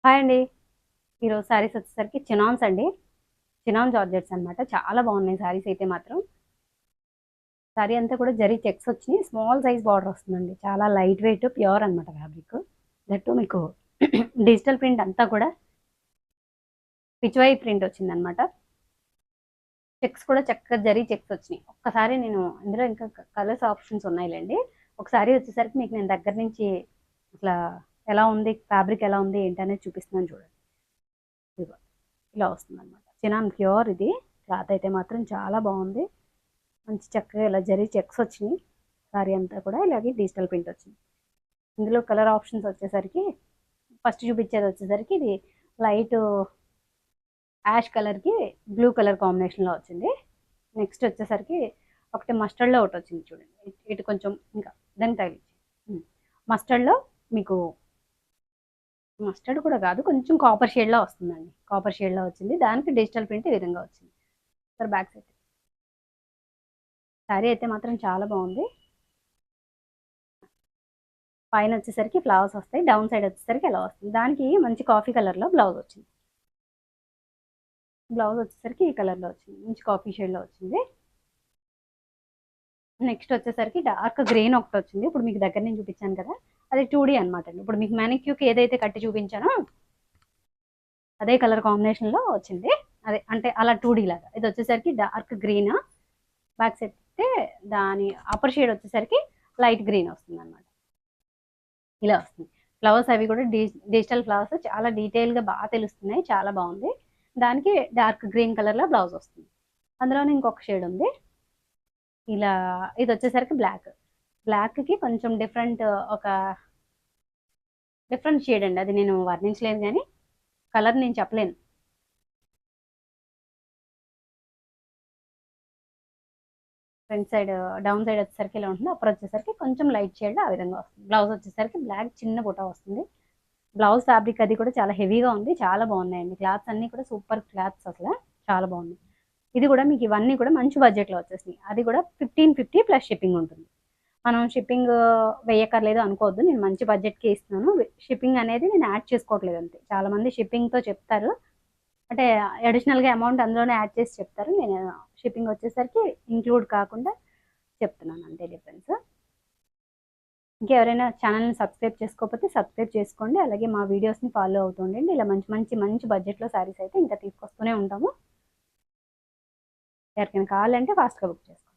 Hi అండి. ఈరోజు శారీస్ వచ్చేసరికి చినాన్స్ అండి. చినాన్ జార్జెట్స్ అనమాట. చాలా బాగున్నాయి శారీస్ అయితే మాత్రం. శారీ అంతా కూడా జరీ చెక్స్ వచ్చినాయి. స్మాల్ సైజ్ బార్డర్ వస్తుందండి. చాలా లైట్ వెయిట్ ప్యూర్ అనమాట ఫ్యాబ్రిక్. దట్టు మీకు డిజిటల్ ప్రింట్ అంతా కూడా పిచ్వై ప్రింట్ వచ్చిందనమాట. చెక్స్ కూడా చక్కగా జరీ చెక్స్ వచ్చినాయి. ఒక్కసారి నేను ఇందులో ఇంకా కలర్స్ ఆప్షన్స్ ఉన్నాయిలేండి. ఒకసారి వచ్చేసరికి మీకు నేను దగ్గర నుంచి అసలు ఎలా ఉంది, ఫ్యాబ్రిక్ ఎలా ఉంది ఏంటనేది చూపిస్తున్నాను చూడండి. ఇదిగో ఇలా వస్తుందన్నమాట. చినాన్ ప్యూర్ ఇది. క్లాత్ అయితే మాత్రం చాలా బాగుంది. మంచి చక్కగా ఇలా జరీ చెక్స్ వచ్చినాయి. సారీ అంతా కూడా ఇలాగే డిజిటల్ ప్రింట్ వచ్చింది. ఇందులో కలర్ ఆప్షన్స్ వచ్చేసరికి ఫస్ట్ చూపించేది వచ్చేసరికి ఇది లైట్ యాష్ కలర్కి బ్లూ కలర్ కాంబినేషన్లో వచ్చింది. నెక్స్ట్ వచ్చేసరికి ఒకటి మస్టర్డ్లో ఒకటి వచ్చింది చూడండి. ఇటు కొంచెం ఇంకా దాన్ని తగిలించి మస్టర్డ్లో మీకు మస్టర్డ్ కూడా కాదు, కొంచెం కాపర్ షేడ్లో వస్తుందండి. కాపర్ షేడ్లో వచ్చింది. దానికి డిజిటల్ ప్రింట్ ఈ విధంగా వచ్చింది. సార్ బ్యాక్ సైడ్ శారీ అయితే మాత్రం చాలా బాగుంది. పైన వచ్చేసరికి ఫ్లవర్స్ వస్తాయి, డౌన్ సైడ్ వచ్చేసరికి ఎలా వస్తుంది. దానికి మంచి కాఫీ కలర్లో బ్లౌజ్ వచ్చింది. బ్లౌజ్ వచ్చేసరికి ఈ కలర్లో వచ్చింది, మంచి కాఫీ షేడ్లో వచ్చింది. నెక్స్ట్ వచ్చేసరికి డార్క్ గ్రీన్ ఒకటి వచ్చింది. ఇప్పుడు మీకు దగ్గర నుంచి చూపించాను కదా, అది 2D అనమాట అండి. ఇప్పుడు మీకు మ్యానిక్యూకి ఏదైతే కట్టి చూపించానో అదే కలర్ కాంబినేషన్లో వచ్చింది. అదే అంటే అలా 2D లాగా. ఇది వచ్చేసరికి డార్క్ గ్రీన్. బ్యాక్ సైడ్ అయితే దాని అప్పర్ షేడ్ వచ్చేసరికి లైట్ గ్రీన్ వస్తుంది అనమాట. ఇలా వస్తుంది. ఫ్లవర్స్ అవి కూడా డిజిటల్ ఫ్లవర్స్ చాలా డీటెయిల్గా బాగా తెలుస్తున్నాయి. చాలా బాగుంది. దానికి డార్క్ గ్రీన్ కలర్లో బ్లౌజ్ వస్తుంది. అందులోనే ఇంకొక షేడ్ ఉంది. ఇలా ఇది వచ్చేసరికి బ్లాక్. బ్లాక్కి కొంచెం ఒక డిఫరెంట్ షేడ్ అండి. అది నేను వర్ణించలేను కానీ కలర్ నేను చెప్పలేను. ఫ్రంట్ సైడ్ డౌన్ సైడ్ వచ్చేసరికి ఇలా ఉంటుంది. అప్పుడు వచ్చేసరికి కొంచెం లైట్ షేడ్ ఆ విధంగా వస్తుంది. బ్లౌజ్ వచ్చేసరికి బ్లాక్ చిన్న బుట్ట వస్తుంది. బ్లౌజ్ ఫ్యాబ్రిక్ అది కూడా చాలా హెవీగా ఉంది. చాలా బాగున్నాయండి. క్లాత్స్ అన్నీ కూడా సూపర్ క్లాత్స్, అసలు చాలా బాగుంది. ఇది కూడా మీకు ఇవన్నీ కూడా మంచి బడ్జెట్లో వచ్చేసినాయి. అది కూడా 1550 ప్లస్ షిప్పింగ్ ఉంటుంది. మనం షిప్పింగ్ వేయక్కర్లేదు అనుకోవద్దు. నేను మంచి బడ్జెట్కి ఇస్తున్నాను. షిప్పింగ్ అనేది నేను యాడ్ చేసుకోవట్లేదు అంతే. చాలామంది షిప్పింగ్తో చెప్తారు, అంటే అడిషనల్గా అమౌంట్ అందులోనే యాడ్ చేసి చెప్తారు. నేను షిప్పింగ్ వచ్చేసరికి ఇంక్లూడ్ కాకుండా చెప్తున్నాను అంతే డిఫరెన్స్. ఇంకెవరైనా ఛానల్ని సబ్స్క్రైబ్ చేసుకోకపోతే సబ్స్క్రైబ్ చేసుకోండి. అలాగే మా వీడియోస్ని ఫాలో అవుతుండండి. ఇలా మంచి మంచి మంచి బడ్జెట్లో శారీస్ అయితే ఇంకా తీసుకొస్తూనే ఉంటాము. ఎవరికైనా కావాలంటే ఫాస్ట్గా బుక్ చేసుకోండి.